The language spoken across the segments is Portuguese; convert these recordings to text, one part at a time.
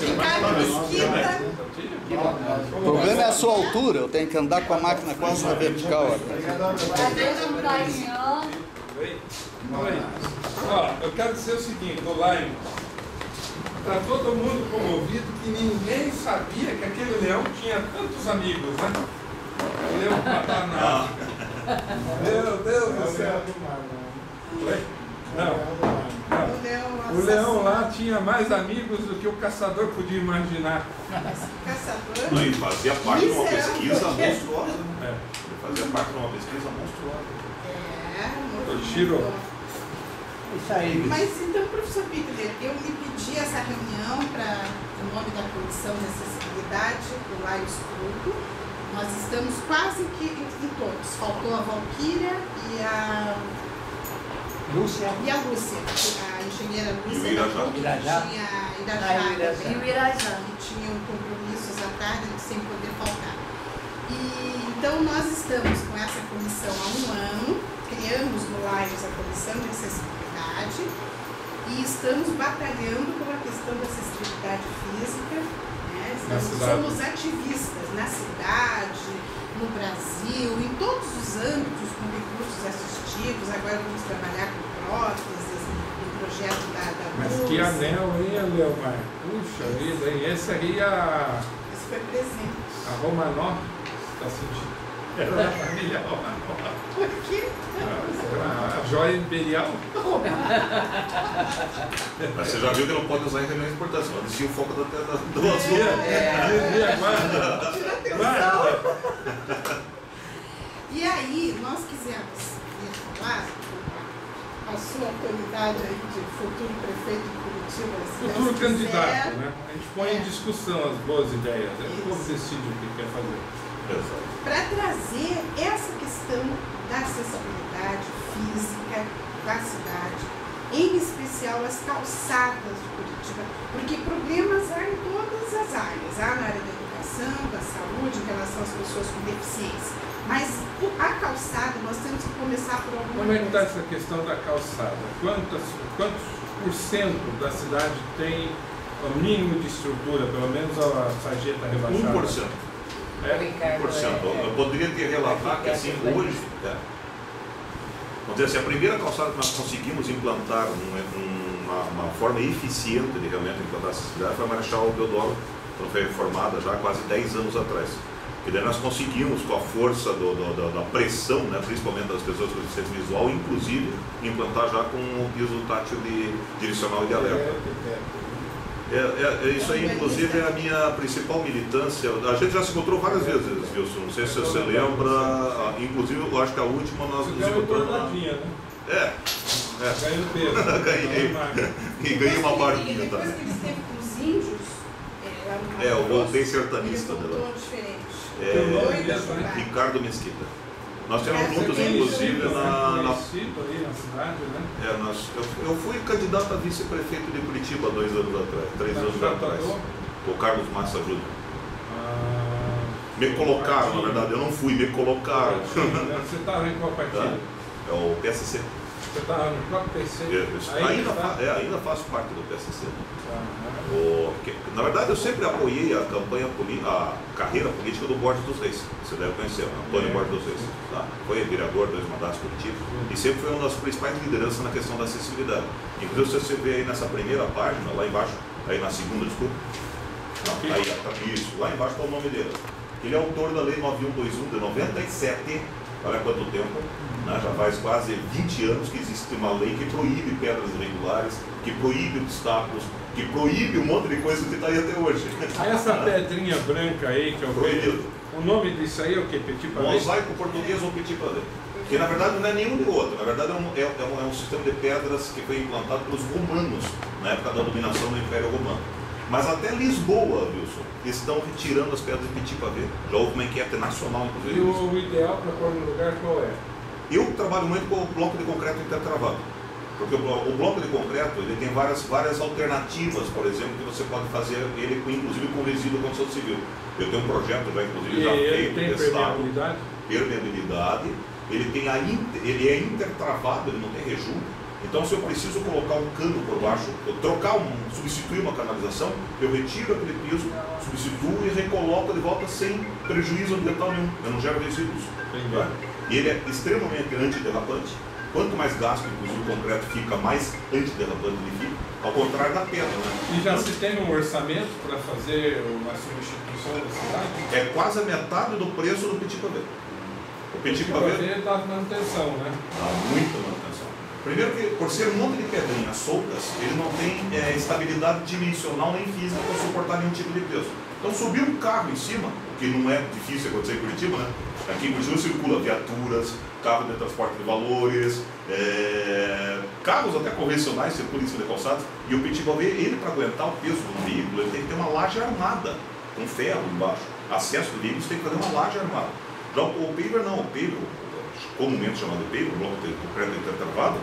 Ricardo Mesquita. O problema é a sua altura, eu tenho que andar com a máquina quase na vertical. Ó, eu quero dizer o seguinte, o Lime, está todo mundo comovido que ninguém sabia que aquele leão tinha tantos amigos, né? O leão Pantanal. Meu Deus do céu. Não. O leão lá tinha mais amigos do que o caçador podia imaginar. Caçador? Não, ele fazia parte de uma pesquisa monstruosa. É. Ele fazia parte de uma pesquisa monstruosa. É, Tiro. Isso aí. Mas então, professor Pickler, eu lhe pedi essa reunião para o nome da Comissão de Acessibilidade do Laios Clube. Nós estamos quase que em todos. Faltou a Valquíria e a Lúcia. A engenheira Lúcia. E o da PUC, Irajá. que tinha Irajá Ah, o Irajá. também, E o Irajá. que tinham compromissos à tarde sem poder faltar. E, então nós estamos com essa comissão há um ano, criamos no Laios a Comissão de Acessibilidade e estamos batalhando pela questão da acessibilidade física, né? Somos ativistas na cidade, no Brasil, em todos os âmbitos, com recursos assistivos. Agora vamos trabalhar com próteses, no projeto da Mas Luz. que anel, hein, Leomar? Puxa vida, hein? Esse aí Esse foi presente. a Romanov, está sentindo? Era da família Romanov. Por quê? A joia imperial. Mas você já viu que não pode usar em reuniões importantes, senão desvia o foco do azul. E aí, nós quisemos falar com a sua autoridade aí de futuro prefeito de Curitiba. se Futuro Deus candidato, quiser. né? A gente põe em discussão as boas ideias. O povo decide o que quer fazer. Para trazer essa questão da acessibilidade física da cidade, em especial as calçadas de Curitiba, porque problemas há em todas as áreas, há na área da educação, da saúde, em relação às pessoas com deficiência, mas a calçada nós temos que começar por alguma Como é que está coisa. essa questão da calçada? Quantos por cento da cidade tem o mínimo de estrutura, pelo menos a sarjeta rebaixada? 1%. É? 1%. Eu poderia te relatar que assim, hoje, vamos dizer assim, a primeira calçada que nós conseguimos implantar uma forma eficiente de realmente implantar essa cidade foi a Marechal Deodoro, quando foi reformada já há quase 10 anos atrás. E daí nós conseguimos, com a força da pressão, né, principalmente das pessoas com deficiência visual, inclusive implantar já com o piso tátil direcional e de alerta. Isso aí, inclusive, é a minha principal militância. A gente já se encontrou várias vezes, Wilson. Não sei se você lembra. Inclusive, eu acho que a última nós nos encontramos lá. Ganhou peso. Ganhei uma barbinha Depois também. que ele esteve com os índios, lá no Eu Mato voltei Grosso, sertanista ele dela. voltou diferente. Ricardo Mesquita. Nós tivemos juntos, inclusive, ali na cidade, né? eu fui candidato a vice-prefeito de Curitiba 2 anos atrás, 3 anos atrás. O Carlos Massa Júnior. Me colocaram, na verdade, eu não fui, me colocaram. Você estava em qual partido? É o PSC. Você estava no próprio PC? Ainda faço parte do PSC. Na verdade, eu sempre apoiei a carreira política do Borges dos Reis. Você deve conhecer, Antônio Borges dos Reis. Tá? Foi vereador 2 mandatos Curitiba e sempre foi uma das principais lideranças na questão da acessibilidade. Inclusive, você vê aí nessa primeira página, lá embaixo, aí na segunda, desculpa. Não, aí, isso, lá embaixo está o nome dele. Ele é autor da Lei 9121 de 97, olha quanto tempo, né? Já faz quase 20 anos que existe uma lei que proíbe pedras irregulares, que proíbe obstáculos, que proíbe um monte de coisa que está aí até hoje. Essa pedrinha branca aí que eu Proibido. vejo, o nome disso aí é o que? Petit Palais? Mosaico português ou Petit Palais. Que na verdade não é nenhum nem outro, na verdade é um sistema de pedras que foi implantado pelos romanos na época da dominação do Império Romano. Mas até Lisboa, Wilson, estão retirando as pedras de Petit Palais. Já houve uma enquete nacional, inclusive. E o ideal para pôr no lugar qual é? Eu trabalho muito com o bloco de concreto intertravado. Porque o bloco de concreto ele tem várias alternativas, por exemplo, que você pode fazer ele inclusive com resíduo de construção civil. Eu tenho um projeto já, inclusive, já feito, testado. Permeabilidade, ele é intertravado, ele não tem rejunte, Então, se eu preciso colocar um cano por baixo, substituir uma canalização, eu retiro aquele piso, substituo e recoloco de volta sem prejuízo ambiental nenhum. Eu não gero resíduos. Tá? E ele é extremamente antiderrapante. Quanto mais gasto, inclusive, o concreto fica, mais antiderrapante ele fica, ao contrário da pedra. Né? E já se tem um orçamento para fazer uma substituição da cidade? É quase a metade do preço do petit pavé. O petit pavé dá manutenção, né? Dá muita manutenção. Primeiro que, por ser um monte de pedrinhas soltas, ele não tem estabilidade dimensional nem física para suportar nenhum tipo de peso. Então, subir um carro em cima, o que não é difícil acontecer em Curitiba, né? Aqui em Curitiba circula viaturas, carros de transporte de valores, carros até convencionais circulam em cima de calçadas, e o petit pavé, ele para aguentar o peso do veículo, ele tem que ter uma laje armada, com ferro embaixo. Acesso do veículo, você tem que fazer uma laje armada. Já o paver não, o paver, comumente chamado de paver, o bloco de concreto intertravado,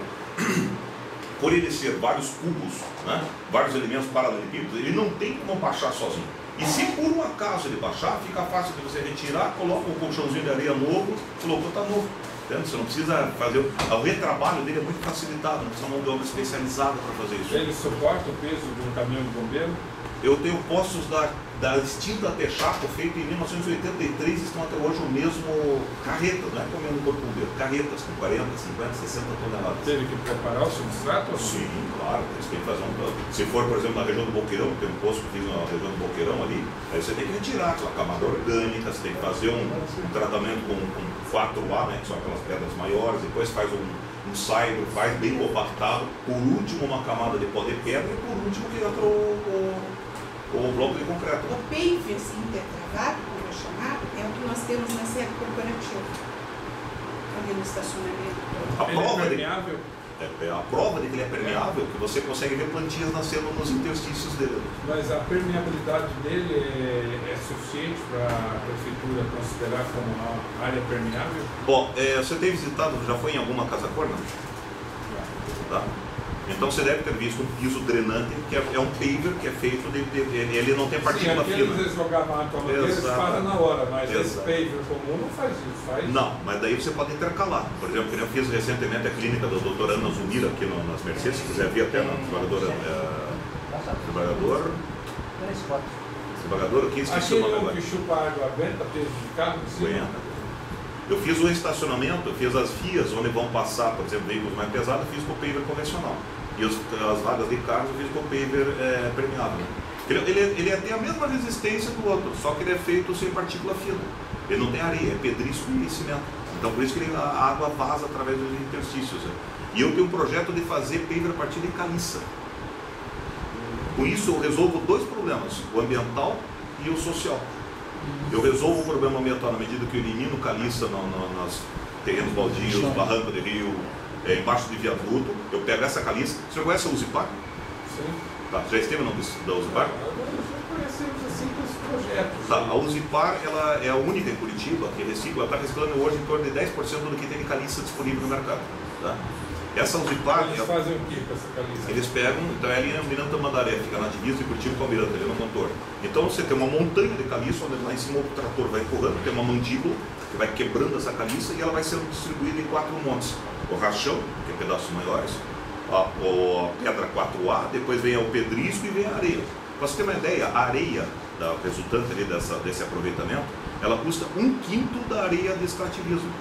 por ele ser vários cubos, né, vários elementos paralelepípedos, ele não tem como baixar sozinho. E se por um acaso ele baixar, fica fácil de você retirar, coloca um colchãozinho de areia novo, colocou, está novo. Entende? Você não precisa fazer. O retrabalho dele é muito facilitado, não precisa de mão de obra especializada para fazer isso. Ele suporta o peso de um caminhão de bombeiro? Eu tenho postos da extinta Texaco, feito em 1983, estão até hoje o mesmo carretas, não é como no corpo bombeiro, carretas com 40, 50, 60 toneladas. Teve que preparar o substrato? Sim, claro, eles têm que fazer se for, por exemplo, na região do Boqueirão, tem um posto que fiz na região do Boqueirão ali, aí você tem que retirar aquela camada orgânica, você tem que fazer um tratamento com 4A, né, que são aquelas pedras maiores, depois faz um saibro, faz bem compactado, por último uma camada de pó de pedra e por último que entra o bloco de concreto. O paver intertravado, como é chamado, é o que nós temos na sede corporativa, ali no estacionamento. Ele é permeável? A prova de que ele é permeável, que você consegue ver plantinhas nascendo nos interstícios dele. Mas a permeabilidade dele é suficiente para a prefeitura considerar como uma área permeável? Bom, você tem visitado, já foi em alguma casa corna? Tá? Então você deve ter visto um piso drenante, que é um paver que é feito ele não tem partícula fina. Sim, aqueles jogavam água madeira, eles fazem na hora, mas esse paver comum não faz isso, faz? Não, mas daí você pode intercalar. Por exemplo, que eu fiz recentemente a clínica da doutora Ana Zumira aqui nas Mercedes, se quiser vir até na desembargadora, aqui esqueci o nome agora. Aquele que chupa água aguenta peso de carro em cima? Aguenta. Eu fiz o estacionamento, eu fiz as vias onde vão passar, por exemplo, veículos mais pesados, eu fiz com o paver convencional. E as vagas de carros eu fiz com o paver permeável. Ele tem a mesma resistência do outro, só que ele é feito sem partícula fina. Ele não tem areia, é pedrisco e cimento. Então por isso que a água vaza através dos interstícios. E eu tenho um projeto de fazer paver a partir de caliça. Com isso eu resolvo dois problemas, o ambiental e o social. Eu resolvo o problema ambiental na medida que eu elimino caliça nos terrenos baldios, barranco de rio, embaixo de viaduto. Eu pego essa caliça. Você já conhece a Uzipar? Sim. Tá, já esteve no da Uzipar? Conhecemos assim com os projetos. Tá, a Uzipar ela é a única em Curitiba que recicla, está reciclando hoje em torno de 10% do que tem de caliça disponível no mercado. Tá? Essa Uzipar. Eles fazem o que com essa caliça? Eles pegam, então é ali no Miranda Tamandaré, fica na divisa de Curitiba com a Miranda, ali no contorno. Então você tem uma montanha de caliça, onde lá em cima o trator vai empurrando, tem uma mandíbula que vai quebrando essa caliça e ela vai sendo distribuída em 4 montes. O rachão, que é pedaços maiores, a pedra 4A, depois vem o pedrisco e vem a areia. Para você ter uma ideia, a areia resultante ali desse aproveitamento, ela custa 1/5 da areia de extrativismo.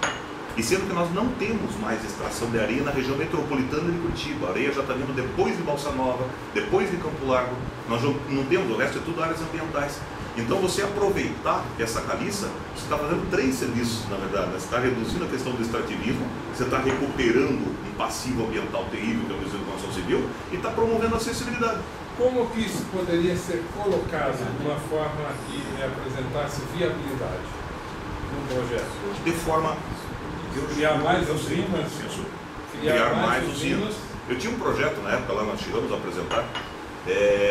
E sendo que nós não temos mais extração de areia na região metropolitana de Curitiba, a areia já está vindo depois de Balsa Nova, depois de Campo Largo, nós não temos, o resto é tudo áreas ambientais. Então você aproveitar essa caliça, você está fazendo 3 serviços, na verdade. Você está reduzindo a questão do extrativismo, você está recuperando um passivo ambiental terrível, que é o resíduo de construção civil, e está promovendo a acessibilidade. Como que isso poderia ser colocado de uma forma que apresentasse viabilidade no projeto? De forma... Criar mais usinas? Criar mais usinas. Eu tinha um projeto na época, lá nós chegamos a apresentar,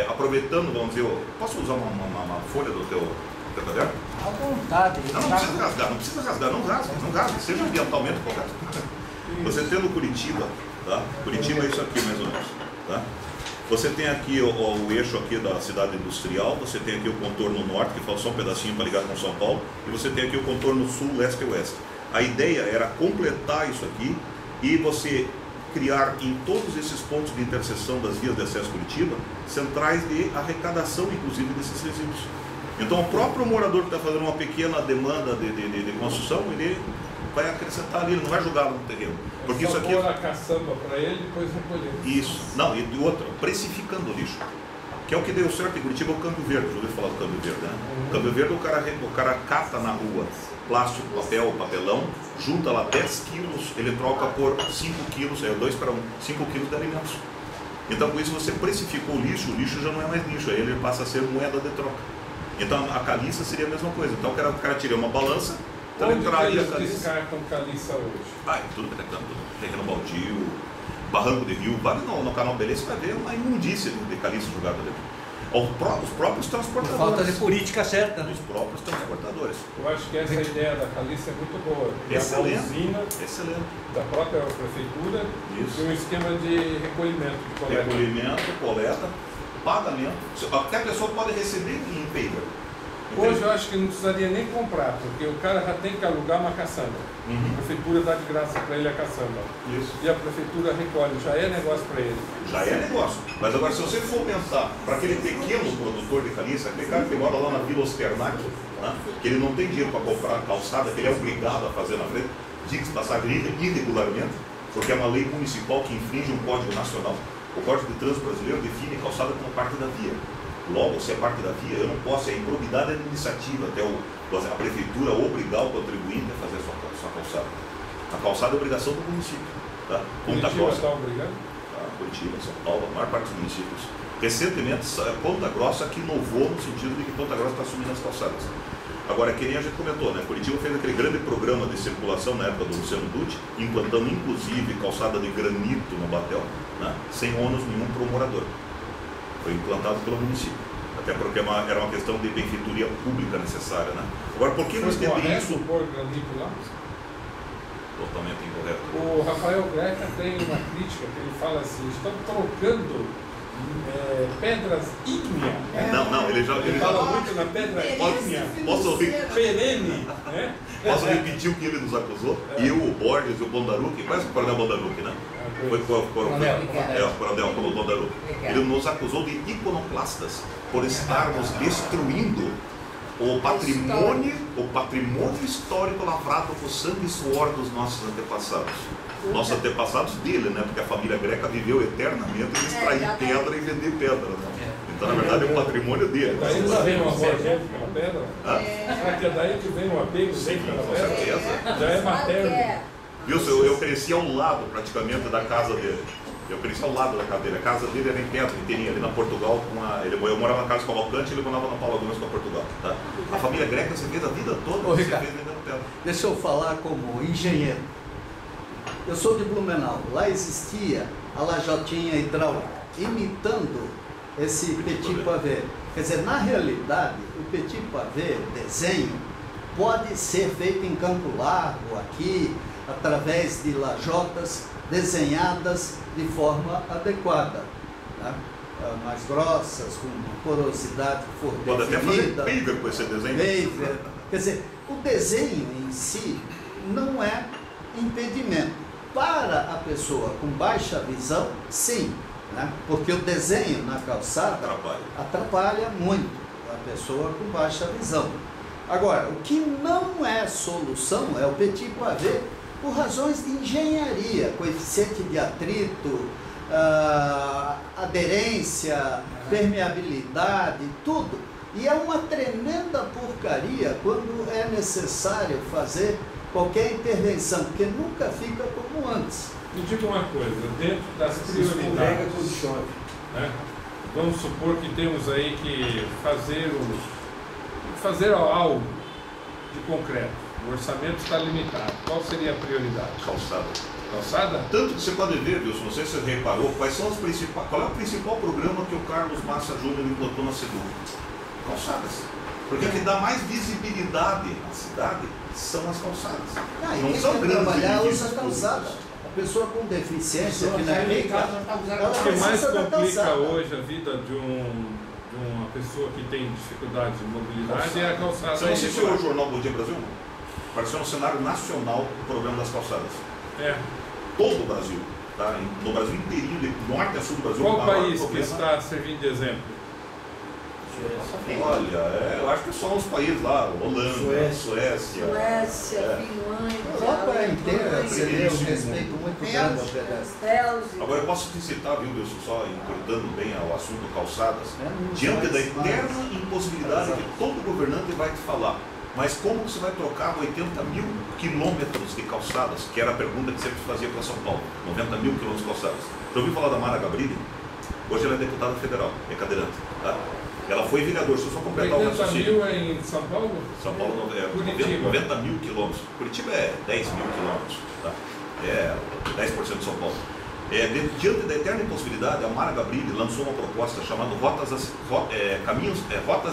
aproveitando, vamos dizer, posso usar uma folha do teu caderno? À vontade. Não precisa rasgar, não rasgue, seja ambientalmente correto. Você tendo Curitiba, tá? Curitiba é isso aqui mais ou menos, tá? Você tem aqui o eixo aqui da cidade industrial, você tem aqui o contorno norte, que falta só um pedacinho para ligar com São Paulo, e você tem aqui o contorno sul, leste e oeste. A ideia era completar isso aqui e você criar em todos esses pontos de interseção das vias de acesso a Curitiba centrais de arrecadação, inclusive, desses resíduos. Então, o próprio morador que está fazendo uma pequena demanda de construção, ele vai acrescentar ali, ele não vai jogar no terreno. Porque isso aqui... pôr a caçamba para ele e depois recolher. Isso. Não, e outra, precificando o lixo. Que é o que deu certo em Curitiba, o câmbio verde. Já ouviu falar do câmbio verde, né? O câmbio verde, o cara cata na rua plástico, papel, papelão, junta lá 10 quilos, ele troca por 5 quilos, 2 para 1, 5 quilos de alimentos. Então, com isso, você precificou o lixo já não é mais lixo, aí ele passa a ser moeda de troca. Então, a caliça seria a mesma coisa. Então, o cara tira uma balança, então ele traria a caliça. Descartam caliça hoje? Tudo terreno baldio, barranco de rio, vai no canal Beleza, você vai ver uma imundícia de caliça jogada dentro. Os próprios transportadores. Falta de política certa, né? Os próprios transportadores. Eu acho que essa ideia da caliça é muito boa. Excelente. Da usina, Excelente. da própria prefeitura, Isso. e um esquema de recolhimento de coleta. Recolhimento, coleta, pagamento. Até a pessoa pode receber em paper. Hoje eu acho que não precisaria nem comprar, porque o cara já tem que alugar uma caçamba. A prefeitura dá de graça para ele a caçamba. Isso. E a prefeitura recolhe, já é negócio para ele. Já é negócio. Mas agora, se você for pensar para aquele pequeno produtor de caliça, aquele cara que mora lá na Vila Osternac, né, que ele não tem dinheiro para comprar calçada, que ele é obrigado a fazer na frente, diga-se passagem irregularmente, porque é uma lei municipal que infringe um código nacional. O Código de Trânsito Brasileiro define calçada como parte da via. Logo, se é parte da via, eu não posso, é improbidade administrativa até a prefeitura obrigar o contribuinte a fazer a sua calçada. A calçada é obrigação do município. Tá? Ponta Curitiba Grossa, está obrigando? Curitiba, São Paulo, a maior parte dos municípios. Recentemente, Ponta Grossa que inovou no sentido de que Ponta Grossa está assumindo as calçadas. Agora, que nem a gente comentou, né? Curitiba fez aquele grande programa de circulação na época do Luciano Dutti, implantando inclusive calçada de granito no Batel, né? Sem ônus nenhum para o morador. Foi implantado pelo município, até porque era uma questão de benfeitoria pública necessária, né? Agora, por que nós temos isso? Por granito lá? Totalmente incorreto. O Rafael Greca tem uma crítica que ele fala assim: estão trocando pedras ígneas. Não, ele fala muito na pedra ígnea. Posso Perene, né? Posso repetir o que ele nos acusou? Eu, o Borges e o Bondaruque, quase o Coronel Bondaruque, né? Foi o Coronel Bondaruque. Ele nos acusou de iconoclastas por estarmos destruindo o patrimônio histórico lavrado com sangue e suor dos nossos antepassados. Nossos antepassados dele, né? Porque a família Greca viveu eternamente de extrair pedra e vender pedra, né? Então, na verdade, é o patrimônio dele. Daí não vem um apego pela pedra? Será que é daí que vem um apego sempre pela pedra? certeza. Já é materno. Viu, eu cresci ao lado, praticamente, da casa dele. Eu cresci ao lado da casa dele. A casa dele era em pedra, inteirinha, ali na Portugal. Eu morava na casa Cavalcante e ele morava na Paula Gomes com a Portugal. Tá? A família Greca se fez a vida toda, se fez vendendo pedra. Deixa eu falar como engenheiro. Eu sou de Blumenau. Lá existia a lajotinha hidráulica, imitando esse petit pavé. Quer dizer, na realidade, o petit pavé, desenho, pode ser feito em Campo Largo, aqui, através de lajotas desenhadas de forma adequada, né? Mais grossas, com porosidade que for Pode definida. até fazer paver com esse desenho. Paver. Quer dizer, o desenho em si não é impedimento. Para a pessoa com baixa visão, sim, né? Porque o desenho na calçada atrapalha muito a pessoa com baixa visão. Agora, o que não é solução é o petit pavé por razões de engenharia, coeficiente de atrito, aderência, permeabilidade, tudo. E é uma tremenda porcaria quando é necessário fazer qualquer intervenção, porque nunca fica como antes. Me diga uma coisa, dentro das prioridades, né? Vamos supor que temos aí que fazer algo de concreto. O orçamento está limitado. Qual seria a prioridade? Calçada. Calçada? Tanto que você pode ver, Wilson, não sei se você reparou, qual é o principal programa que o Carlos Massa Júnior implantou na Sedu? Calçadas. Porque o que dá mais visibilidade à cidade são as calçadas. Não são grandes trabalhar, edifícios usa calçada. A pessoa com deficiência, que não é rica, O que mais complica hoje a vida de uma pessoa que tem dificuldade de mobilidade é a calçada. Você não assistiu o jornal Bom Dia Brasil? Apareceu no cenário nacional o problema das calçadas. É. Todo o Brasil. Tá? No Brasil inteirinho, de norte a sul do Brasil. Qual país que problema. está servindo de exemplo? Olha, eu acho que são os países lá, Holanda, Suécia. A Europa inteira seria um respeito muito grande ao pedestre. Agora eu posso te citar, viu, Wilson, só encurtando bem ao assunto calçadas, diante da eterna impossibilidade que todo governante vai te falar. Mas como você vai trocar 80 mil quilômetros de calçadas? Que era a pergunta que sempre fazia para São Paulo. 90 mil quilômetros de calçadas. Já ouviu falar da Mara Gabrilli? Hoje ela é deputada federal, é cadeirante. Tá? Ela foi vereadora, deixa eu só completar o 80 raciocínio. mil é em São Paulo? São Paulo é Curitiba. 90 mil quilômetros. Curitiba é 10 mil quilômetros. Tá? É 10% de São Paulo. Diante da eterna impossibilidade, a Mara Gabrilli lançou uma proposta chamada rotas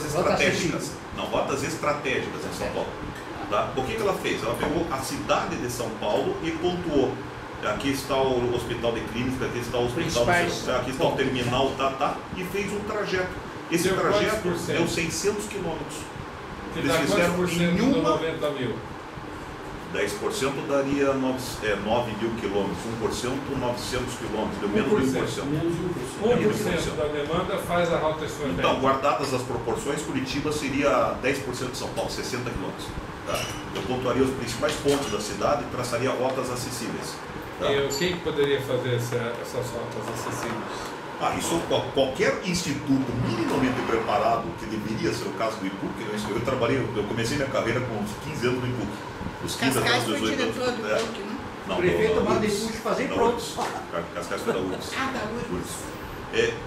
estratégicas. Não, rotas estratégicas em São Paulo. Tá? O que ela fez? Ela pegou a cidade de São Paulo e pontuou. Aqui está o hospital de clínica, aqui está o hospital, aqui está o terminal, e fez um trajeto. Esse trajeto deu 600 quilômetros. Que dá quantos por cento de 90 mil? 10% daria 9 mil quilômetros, 1% 900 quilômetros, deu menos de 1%. 1% da demanda faz a rota estratégica. Então, guardadas as proporções, Curitiba seria 10% de São Paulo, 60 quilômetros. Tá? Eu pontuaria os principais pontos da cidade e traçaria rotas acessíveis. Tá? E quem poderia fazer essas rotas acessíveis? Isso qualquer instituto minimamente preparado, que deveria ser o caso do IPUC, eu comecei minha carreira com uns 15 anos no IPUC. Os 15 anos, 18 anos. Diretor do IPUC, né? Não, O prefeito manda IPUC fazer pronto. Cascais foi da URGS. Da URGS.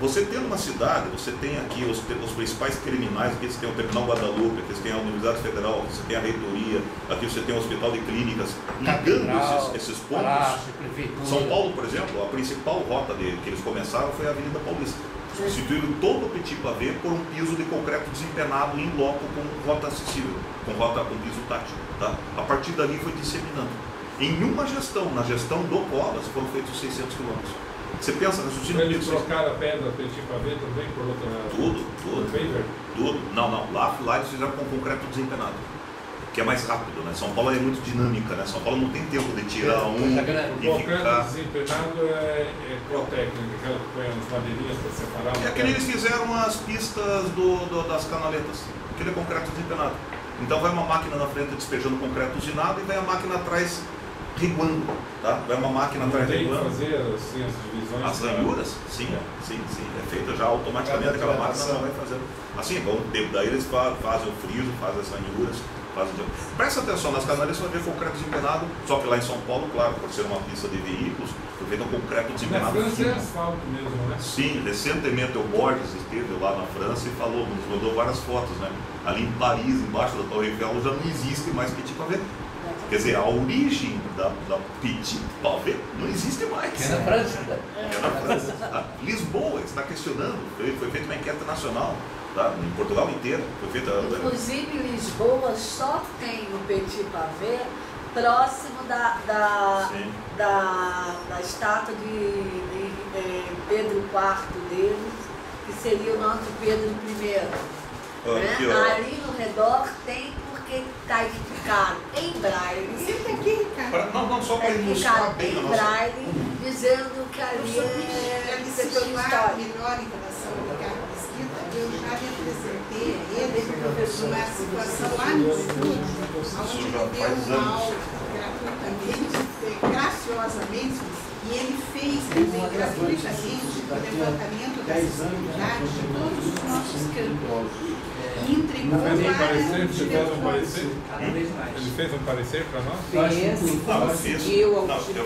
Você tem uma cidade, você tem aqui os principais criminais, aqui você tem o Terminal Guadalupe, aqui você tem a Universidade Federal, aqui você tem a Reitoria, aqui você tem o Hospital de Clínicas, ligando esses pontos. Palácio, prefeitura. São Paulo, por exemplo, a principal rota que eles começaram foi a Avenida Paulista. Substituíram todo o Petit Pavé por um piso de concreto desempenado em loco com rota acessível, com piso tátil. Tá? A partir dali foi disseminando. Em uma gestão, na gestão do Covas, foram feitos 600 quilômetros. Você pensa no Eles trocaram a pedra Petit Pavé também por outra... Tudo. Não. Lá eles fizeram com concreto desempenado, que é mais rápido, né? São Paulo é muito dinâmica, né? São Paulo não tem tempo de tirar O concreto desempenado é qual técnica? Aquela que põe as madeirinhas para separar? É que eles fizeram as pistas das canaletas, aquele é concreto desempenado. Então vai uma máquina na frente despejando concreto usinado e vai a máquina atrás riguando, tá? Vai uma máquina atrás riguando. Tem que fazer assim, as divisões? As ranhuras? Sim. É feita já automaticamente, aquela máquina vai fazendo. Assim, daí eles fazem o friso, fazem as ranhuras. Presta atenção, nas canaletas você vai ver concreto desempenado, só que lá em São Paulo, claro, por ser uma pista de veículos, foi feito um concreto desempenado. Na França é asfalto mesmo, né? Sim, recentemente o Borges esteve lá na França e falou, nos mandou várias fotos, né? Ali em Paris, embaixo da Torre Eiffel, já não existe mais Petit Pavé. Quer dizer, a origem da Petit Pavé não existe mais. É na França. É na França. Lisboa está questionando, foi feita uma enquete nacional. Tá? Em Portugal inteiro foi feita. Inclusive Lisboa só tem o Petit Pavé próximo da estátua de Pedro IV deles, que seria o nosso Pedro I. Né? Ali no redor tem, porque está explicado em braille. Senta aqui, Ricardo. Não, só para ilustrar bem em braille, dizendo que ali é setor histórico. Melhor em relação ao Ricardo Mesquita, eu já me apresentei a ele numa situação lá no estúdio, onde ele deu uma aula gratuitamente, graciosamente, e ele fez também gratuitamente o levantamento da acessibilidade de todos os nossos campos. E entregou para Ele fez um parecer para nós?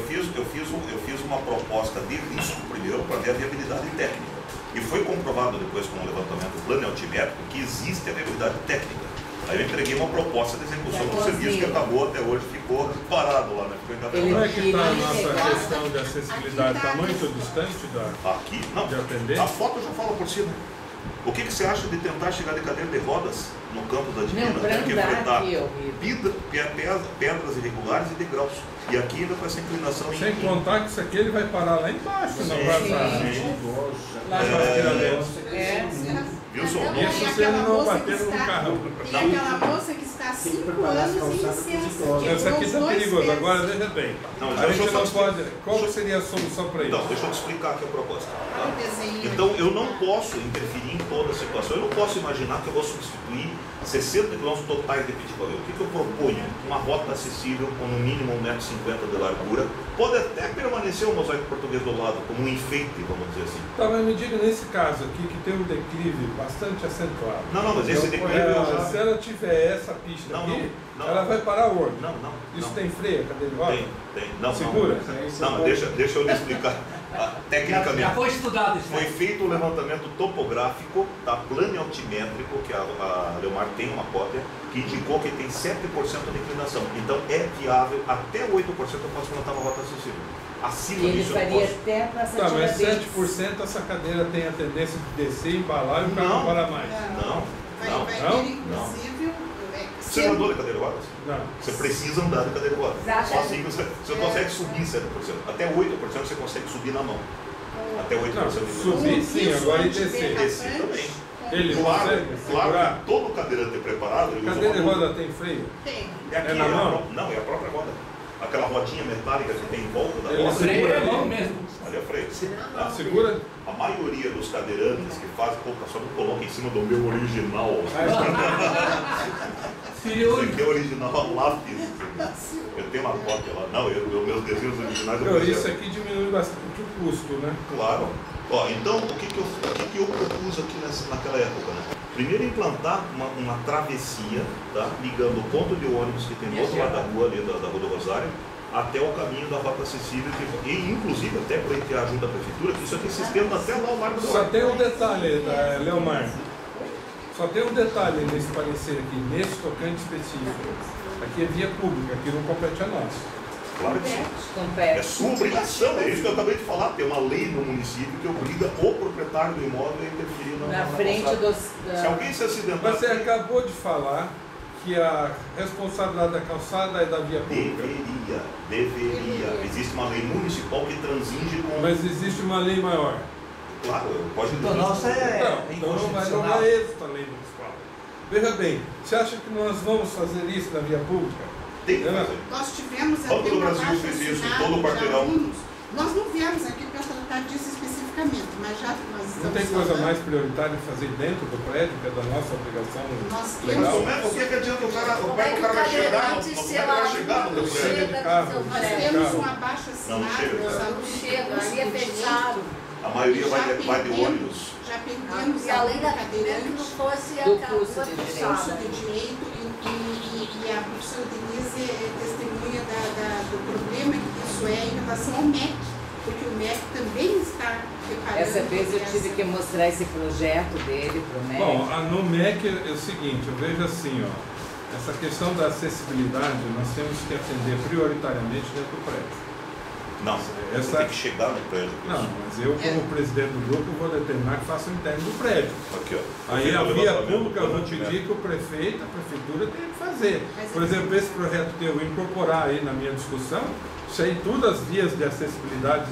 Eu fiz uma proposta de risco primeiro para ver a viabilidade técnica. E foi comprovado depois com o levantamento planimétrico que existe a viabilidade técnica. Aí eu entreguei uma proposta de execução do serviço que acabou até hoje, ficou parado lá, né? Ficou Como é que está a nossa questão de acessibilidade? Está muito distante aqui, não, de atender? A foto já fala por cima. O que você acha de tentar chegar de cadeira de rodas no campo da Divina? Tem que enfrentar pedras irregulares e degraus. E aqui ainda com essa inclinação. Sem contar que isso aqui ele vai parar lá embaixo, não vai Wilson, isso se ele não bater no carro. E aquela moça que está 5 preparar as anos em calçadas pros licença. idosos. quebrou Essa aqui os está 2 perigosa. pés. Agora, veja bem. Não, A deixa eu gente só não explicar. pode... Qual que seria a solução para isso? Então, deixa eu te explicar aqui a proposta. Olha o desenho Então, aqui. eu não posso interferir em toda a situação. Eu não posso imaginar que eu vou substituir 60 km totais de Pitiguari. O que eu proponho? Uma rota acessível com no mínimo 1,50 m de largura. Pode até permanecer o mosaico português do lado, como um enfeite, vamos dizer assim. Tá, mas me diga nesse caso aqui, que tem um declive bastante acentuado. Não, mas esse declive eu já... Se ela tiver essa pista Não, aqui, não. ela vai parar onde? Não. Isso tem freio, a cadeira de roda? Tem. Não, Segura? Não, mas deixa eu lhe explicar. Tecnicamente. Já foi estudado isso. Foi feito o levantamento topográfico, tá, plano e altimétrico, que a Leomar tem uma cópia, que indicou que tem 7% de inclinação. Então é viável, até 8% eu posso plantar uma rota acessível. Acima Ele disso eu não faria posso. até para essa Tá, mas Tiradentes. 7% essa cadeira tem a tendência de descer, embalar e o carro não para mais. Não. Vai não, ter, inclusive, Você não andou de cadeira de rodas? Não. Você precisa andar de cadeira de rodas. Exato. Só assim que você consegue subir 7%. Até 8% você consegue subir na mão. Até 8% Não, de subir sim, agora e descer. Descer também. Ele Claro, consegue claro segurar? que todo cadeirante preparado, ele usa Cadeira de uma roda tem freio? Tem. É aqui, É na mão? Não, é a própria roda. Aquela rodinha metálica que tem em volta da Ele roda. freio é ali. bom mesmo. Ali é freio. Tá? Segura? A maioria dos cadeirantes que fazem, pô, só não coloca em cima do meu original. Esse aqui é original lápis. Eu tenho uma cópia lá. Não, meus desenhos originais eu Isso preservo. aqui diminui bastante o custo, né? Claro. Ó, então, o que eu propus aqui naquela época, né? Primeiro, implantar uma travessia, tá? Ligando o ponto de ônibus que tem do outro lado da rua, ali da Rua do Rosário, até o caminho da rota acessível, e inclusive até para ter a ajuda da prefeitura, que isso aqui se estenda até lá o Largo do Só Ar. tem um detalhe, Leomar. Só tem um detalhe nesse parecer aqui, nesse tocante específico. Aqui é via pública, aqui não compete a nós. Claro que sim. É sua obrigação, é isso que eu acabei de falar. Tem uma lei no município que obriga o proprietário do imóvel a interferir Na frente calçada. dos... Se alguém se acidentar... Mas você acabou de falar que a responsabilidade da calçada é da via pública. Deveria. Existe uma lei municipal que transinge com... Mas existe uma lei maior. Claro, pode Então, nossa Então não vai inconstitucional. êxito a lei municipal. Veja bem, você acha que nós vamos fazer isso na via pública? Tem que fazer. Nós tivemos Banco até do uma Brasil baixa fez isso em assinada todo o de quarteirão. alunos. Nós não viemos aqui para tratar disso especificamente, mas já que nós estamos Não tem coisa falando, mais prioritária fazer dentro do prédio, que é da nossa obrigação Nós legal? temos- O que adianta o cara, Como é que o vai chegar? cadeirante, Como é que sei vai lá, chegar no não prédio? de chega no carro. seu Nós prédio? temos Carro. uma baixa Não assinada chega, dos cara. Não alunos chega, do ali é curso de fechado. A maioria vai de perdemos- ônibus. Já perdemos E além da cadeirante que não fosse a Do rua curso de curso fechada. de direito e a professora Denise é testemunha do problema que isso é em relação ao MEC, porque o MEC também está preparando... Essa vez eu tive que mostrar esse projeto dele para o MEC. Bom, no MEC é o seguinte, eu vejo assim, ó, essa questão da acessibilidade nós temos que atender prioritariamente dentro do prédio. Não, Essa- tem que chegar no prédio. Não, mas eu como presidente do grupo vou determinar que faça o interno do prédio. Aqui, ó. Aí Feito a o via levantamento pública eu vou do pedir que o prefeito, a prefeitura tenha que fazer. Mas Por exemplo, esse projeto que eu vou incorporar aí na minha discussão, isso aí tudo as vias de acessibilidade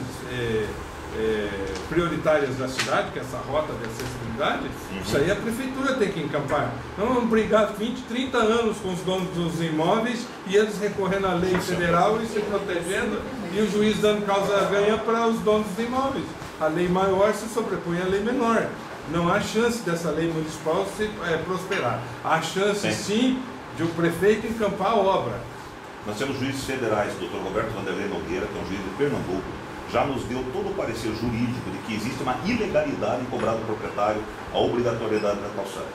prioritárias da cidade, que é essa rota de acessibilidade, isso aí a prefeitura tem que encampar. Não vamos brigar 20, 30 anos com os donos dos imóveis e eles recorrendo à lei federal e se protegendo e o juiz dando causa ganha para os donos dos imóveis. A lei maior se sobrepõe à lei menor. Não há chance dessa lei municipal se prosperar. Há chance sim de o prefeito encampar a obra. Nós temos juízes federais, o Dr. Roberto Vanderlei Nogueira, que é um juiz de Pernambuco, já nos deu todo o parecer jurídico de que existe uma ilegalidade em cobrar do proprietário a obrigatoriedade da calçada.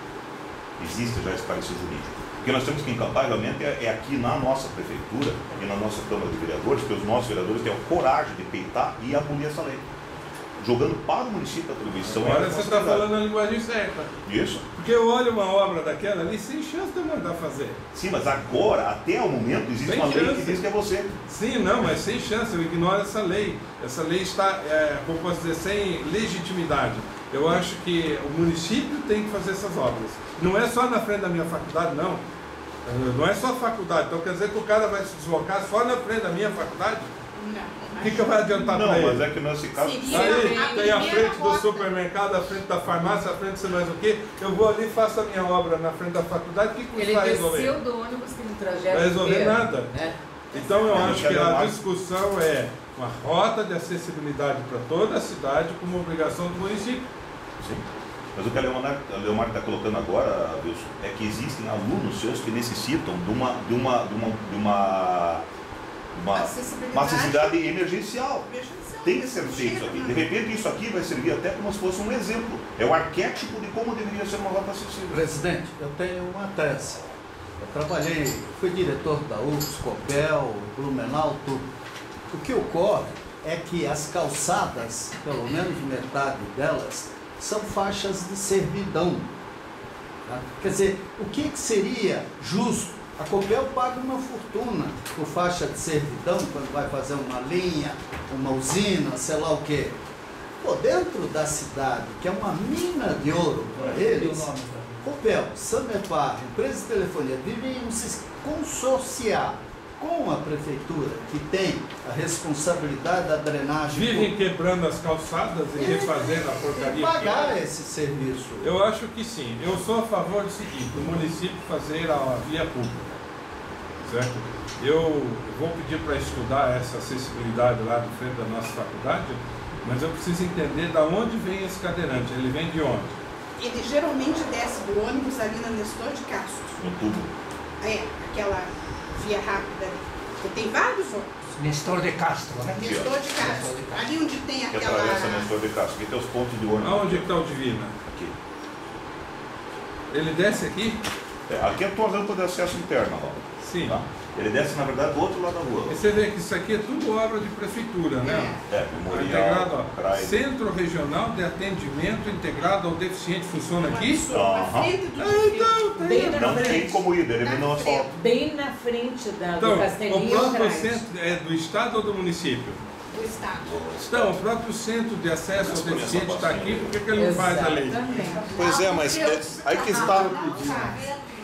Existe já esse parecer jurídico. O que nós temos que encampar realmente é aqui na nossa prefeitura e na nossa Câmara de Vereadores, que os nossos vereadores tenham coragem de peitar e abolir essa lei. Jogando para o município a atribuição. Agora você está falando a linguagem certa. Isso. Porque eu olho uma obra daquela ali sem chance de eu mandar fazer. Sim, mas agora, até o momento, existe Sem uma lei chance. que diz que é você. Sim, não, mas sem chance, eu ignoro essa lei. Essa lei está, como posso dizer, sem legitimidade. Eu acho que o município tem que fazer essas obras. Não é só na frente da minha faculdade, não. Não é só a faculdade. Então quer dizer que o cara vai se deslocar só na frente da minha faculdade? O que vai adiantar para ele? Não, mas é que nesse caso... Aí tem a frente do supermercado, a frente da farmácia, a frente de sei mais o quê. Eu vou ali e faço a minha obra na frente da faculdade. O que custa resolver? Ele desceu do ônibus tem um trajeto Vai resolver nada. Né? Então eu acho que a discussão é uma rota de acessibilidade para toda a cidade como obrigação do município. Sim. Mas o que a Leomar está colocando agora, Wilson, é que existem alunos seus que necessitam de uma acessibilidade emergencial. Tem que ser feito isso aqui. De repente isso aqui vai servir até como se fosse um exemplo. É o arquétipo de como deveria ser uma rota acessível. Presidente, eu tenho uma tese. Eu trabalhei, fui diretor da UFS, Copel, Blumenau, tudo. O que ocorre é que as calçadas, pelo menos metade delas, são faixas de servidão. Tá? Quer dizer, o que seria justo? A Copel paga uma fortuna por faixa de servidão quando vai fazer uma linha, uma usina, sei lá o quê. Pô, dentro da cidade, que é uma mina de ouro para eles, Copel, Sanepar, empresas de telefonia deveriam se consorciar com a prefeitura, que tem a responsabilidade da drenagem. Vivem quebrando as calçadas e refazendo a porcaria. E pagar esse serviço. Eu acho que sim. Eu sou a favor do seguinte, do município fazer a via pública. Certo? Eu vou pedir para estudar essa acessibilidade lá do frente da nossa faculdade, mas eu preciso entender de onde vem esse cadeirante. Ele vem de onde? Ele geralmente desce do ônibus ali na Nestor de Castro. No tubo. É, aquela via rápida ali. Porque tem vários ônibus. Nestor de Castro, né? Nestor de Castro. Ali onde tem Que aquela... atravessa Nestor de Castro. Aqui tem os pontos de ônibus. Aonde é que está o Divina? Aqui. Ele desce aqui? Aqui é a tua rampa de acesso interna, ó. Sim. Tá? Ele desce, na verdade, do outro lado da rua. E você vê que isso aqui é tudo obra de prefeitura, né? Memorial, Integrado, ó. Centro Regional de Atendimento Integrado ao Deficiente funciona aqui? Na frente do Bem na Não frente. tem como ir, ele não asfalto. Bem na frente do Então, Castelinho. o próprio atrás. centro é do Estado ou do município? do Estado. Então, o próprio Centro de Acesso ao Deficiente está aqui, por que ele não faz a lei? Exatamente. Pois é, mas aí que está.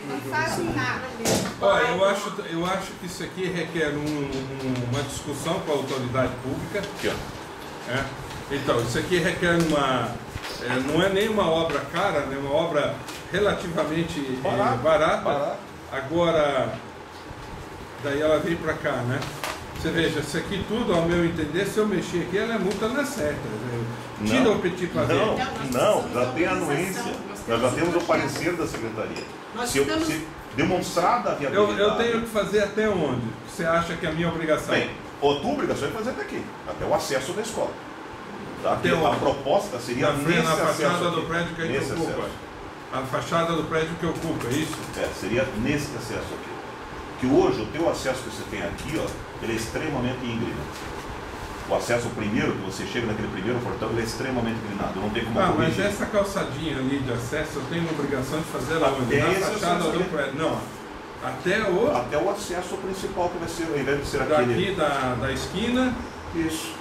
Não fazem nada. Olha, eu acho que isso aqui requer uma discussão com a autoridade pública. Aqui, ó. É. Então, isso aqui requer não é nem uma obra cara, é uma obra relativamente barata. Agora, daí ela vem para cá, né? Você veja, isso aqui tudo, ao meu entender, se eu mexer aqui, ela é multa na certa. Tira o petit pavé. Não, já tem anuência. Nós já temos o parecer da Secretaria. Se demonstrada a viabilidade... Eu tenho que fazer até onde? Você acha que é a minha obrigação? Bem, a tua obrigação é fazer até aqui, até o acesso da escola. Até a proposta seria nesse na fachada acesso do prédio que a gente ocupa. acesso. A fachada do prédio que ocupa, é isso? Seria nesse acesso aqui. Que hoje o teu acesso que você tem aqui, ó, ele é extremamente íngreme. O acesso primeiro, que você chega naquele primeiro portão, ele é extremamente inclinado. Não tem como mas essa calçadinha ali de acesso, eu tenho uma obrigação de fazer ela onde? Na fachada do prédio. Não. Até o acesso principal, que vai ser, ao invés de ser daqui da esquina. Isso.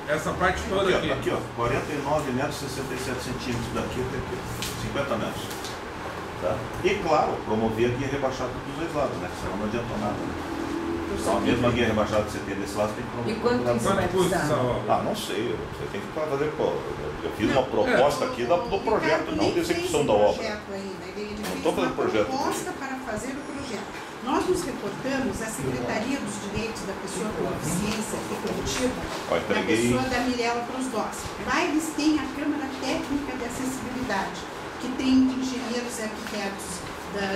Essa parte toda aqui. Aqui, ó, 49 metros e 67 centímetros daqui até aqui. 50 metros. Tá? E claro, promover a guia rebaixada dos dois lados, né? Senão não adianta nada. Né? Então, a mesma guia rebaixada que você tem desse lado, você tem que promover. E quanto custa essa obra? Não sei. Você tem que fazer. Eu fiz uma proposta aqui do projeto, não de execução da obra. Não estou fazendo projeto. Proposta para fazer o projeto. Nós nos reportamos à Secretaria dos Direitos da Pessoa com Deficiência Evolutiva, na pessoa da Mirella Prosdós. Lá eles têm a Câmara Técnica de Acessibilidade, que tem engenheiros e arquitetos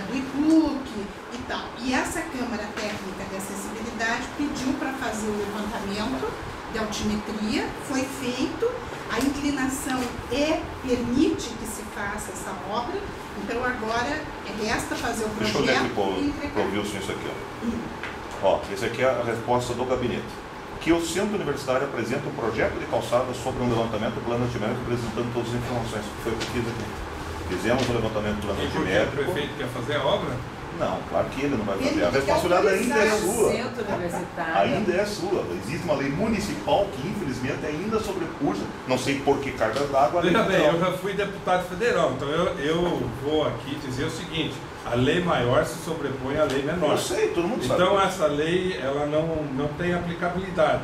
do IPUC e tal. E essa Câmara Técnica de Acessibilidade pediu para fazer o levantamento de altimetria, foi feito, a inclinação permite que se faça essa obra, então agora resta fazer o projeto. Deixa eu ler para o Wilson isso aqui. Ó, esse aqui é a resposta do gabinete. Que o Centro Universitário apresenta um projeto de calçada sobre um levantamento do plano altimétrico apresentando todas as informações. Foi o que fiz aqui. Fizemos o levantamento do plano altimétrico. O prefeito quer fazer a obra? Não, claro que ele não vai fazer. A responsabilidade ainda é sua. Centro universitário. Ainda é sua. Existe uma lei municipal que, infelizmente, ainda sobrepuja, não sei por que cargas d'água. Veja bem, eu já fui deputado federal, então eu vou aqui dizer o seguinte: a lei maior se sobrepõe à lei menor. Eu sei, todo mundo sabe. Então essa lei ela não tem aplicabilidade.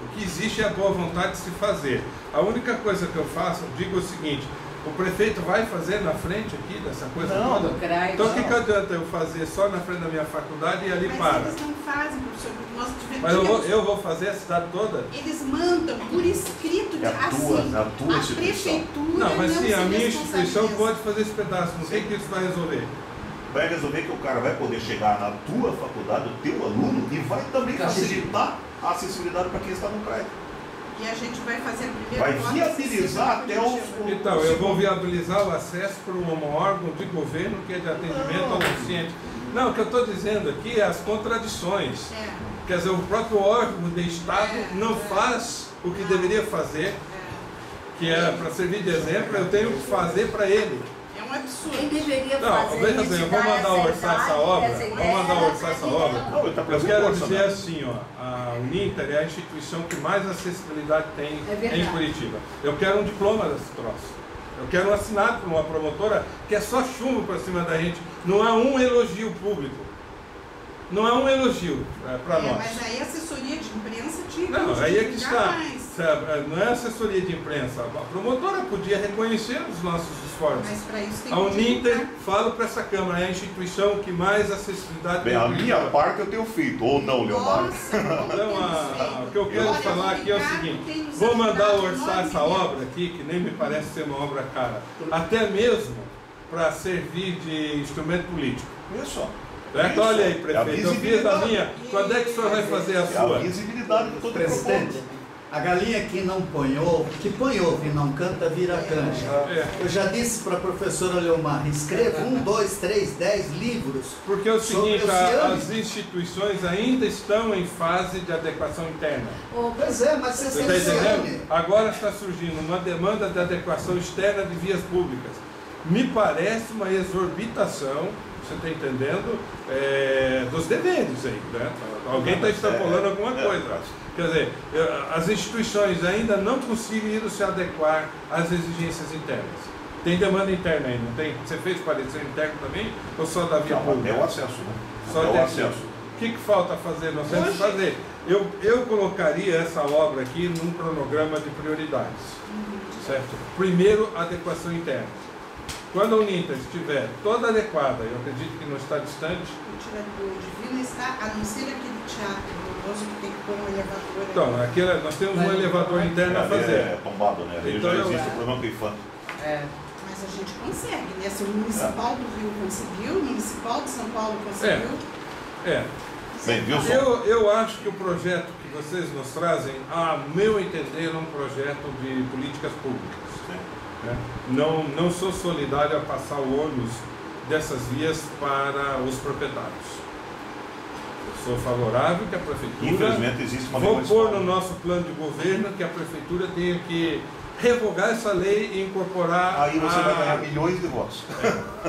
O que existe é a boa vontade de se fazer. A única coisa que eu faço, digo o seguinte, o prefeito vai fazer na frente aqui dessa coisa Não, toda? do CRAI, Então o que não. que adianta eu fazer só na frente da minha faculdade e ali Mas para? eles não fazem, professor, porque nós Mas tivemos... eu vou fazer a cidade toda? Eles mandam por escrito, É a tua- assim, é a tua a instituição. prefeitura Não, mas não sim, a se minha instituição responsabiliza. pode fazer esse pedaço. Não sei o que isso vai resolver. Vai resolver que o cara vai poder chegar na tua faculdade, o teu aluno, e vai também facilitar a acessibilidade para quem está no crédito. E a gente vai fazer a primeira Vai rota viabilizar acessível até no os... Curitiba. Então, eu vou viabilizar o acesso para um órgão de governo que é de atendimento ao deficiente. Não, o que eu estou dizendo aqui é as contradições. É, Quer dizer, o próprio órgão de Estado não faz o que deveria fazer, que era para servir de exemplo, eu tenho que fazer para ele. é um absurdo. Quem deveria Não, fazer veja isso, bem, eu vou dar mandar orçar essa obra, vou mandar orçar essa obra. Não, ele está Eu presente quero no dizer orçamento. assim, ó, a Uninter é a instituição que mais acessibilidade tem É verdade. em Curitiba. Eu quero um diploma desse troço. Eu quero um assinado por uma promotora que é só chumbo para cima da gente. Não há um elogio público. Não é um elogio para nós. Mas aí a assessoria de imprensa tinha que Não, aí é que justificar está. mais. Sabe, não é assessoria de imprensa. A promotora podia reconhecer os nossos esforços. Mas para isso tem A que Uninter, divulgar. falo para essa Câmara, é a instituição que mais acessibilidade Bem, tem. a em minha Curitiba. parte eu tenho feito, ou não, Leomar? Nossa, como Então, temos feito. o que eu quero Olha, falar aqui é o Ricardo seguinte, tem nos vou mandar ajudado orçar essa enormemente. obra aqui, que nem me parece ser uma obra cara, até mesmo para servir de instrumento político. Isso. Certo? Isso. Olha aí, É a prefeito, eu fiz a visibilidade. minha, quando é que o senhor vai fazer a É a sua? visibilidade que eu estou te Presidente, propondo. a galinha que não põe ovo, que põe ovo e não canta, vira canja. É, Eu já disse para a professora Leomar, escreva 1, 2, 3, 10 livros. porque é o Sobre seguinte, Oceânia. as instituições ainda estão em fase de adequação interna. Pois é, mas Você você está tem entendendo? Oceânia. Agora está surgindo uma demanda de adequação externa de vias públicas. Me parece uma exorbitação, você está entendendo, dos deveres aí, né? Alguém está extrapolando alguma coisa. Quer dizer, as instituições ainda não conseguiram se adequar às exigências internas. Tem demanda interna aí, não tem? Você fez parecer interno também ou só da via Não, pública? até o acesso, né? Só Até o tem acesso. O que falta fazer? Nós temos que fazer. Eu colocaria essa obra aqui num cronograma de prioridades. Certo? Primeiro, adequação interna. Quando a Uninter estiver toda adequada, eu acredito que não está distante, O Divino está, a não ser aquele teatro horroroso que tem que pôr um elevador. então, aqui nós temos um elevador interno a fazer. É tombado, né? Ali Então, já eu- existe o problema com o IFAM. É. Mas a gente consegue, né? Se o Municipal do Rio conseguiu, o Municipal de São Paulo conseguiu. É. Bem, viu só? Eu acho que o projeto que vocês nos trazem, a meu entender, é um projeto de políticas públicas. Né? Não sou solidário a passar o ônus dessas vias para os proprietários. Eu sou favorável que a prefeitura... Infelizmente existe uma Vou municipal. pôr no nosso plano de governo que a prefeitura tenha que revogar essa lei e incorporar Aí você vai ganhar milhões de votos.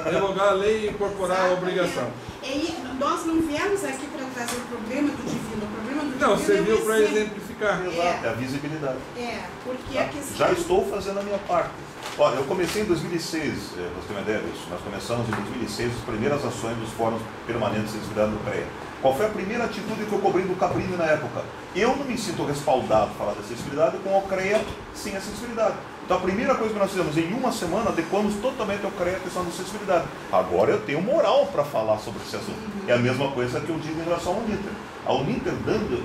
revogar a lei e incorporar a obrigação. E nós não viemos aqui para trazer o problema do Divino. O problema do Não, Divino serviu é para um exemplo. exemplificar. Exato, é a visibilidade. É, porque Tá? a questão... Já estou fazendo a minha parte. Olha, eu comecei em 2006, para você ter uma ideia disso. Nós começamos em 2006 as primeiras ações dos fóruns permanentes de acessibilidade no CREA. Qual foi a primeira atitude que eu cobrei do Cabrini na época? Eu não me sinto respaldado para falar de acessibilidade com o CREA sem acessibilidade. Então a primeira coisa que nós fizemos, em uma semana, adequamos totalmente ao CREA a questão da acessibilidade. Agora eu tenho moral para falar sobre esse assunto. É a mesma coisa que eu digo em relação à Uninter. A Uninter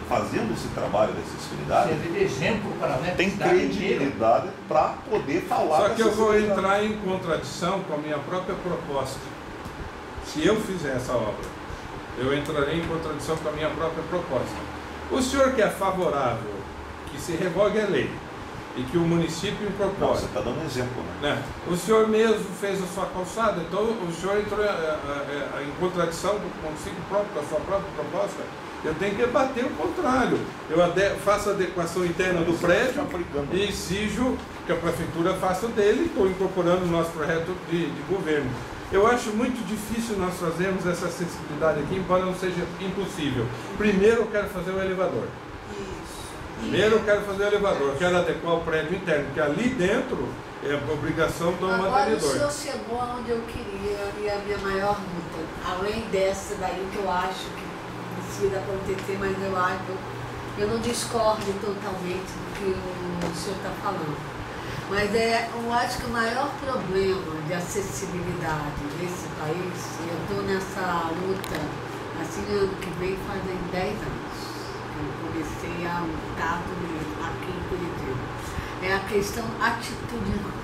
fazendo esse trabalho de acessibilidade, Servir de exemplo para a tem cidade inteira. credibilidade para poder falar Só da que eu vou acessibilidade. entrar em contradição com a minha própria proposta. Se eu fizer essa obra, eu entrarei em contradição com a minha própria proposta. O senhor que é favorável que se revogue a lei e que o município Não, incorpore, você está dando um exemplo, né? né? O senhor mesmo fez a sua calçada, então o senhor entrou em contradição consigo próprio, com a sua própria proposta. Eu tenho que bater o contrário. Eu faço a adequação interna do prédio e exijo que a prefeitura faça o dele, estou incorporando o nosso projeto de governo. Eu acho muito difícil nós fazermos essa acessibilidade aqui, embora não seja impossível. Primeiro eu quero fazer o elevador. Primeiro eu quero fazer o elevador, eu quero adequar o prédio interno, porque ali dentro é a obrigação do Agora o mantenedor. senhor chegou onde eu queria e a minha maior luta. Além dessa daí que eu acho que precisa acontecer, mas eu acho Eu não discordo totalmente do que o senhor está falando. Mas eu acho que o maior problema de acessibilidade nesse país, e eu estou nessa luta, assim, ano que vem fazem 10 anos, que eu comecei a lutar aqui em Curitiba. É a questão atitudinal.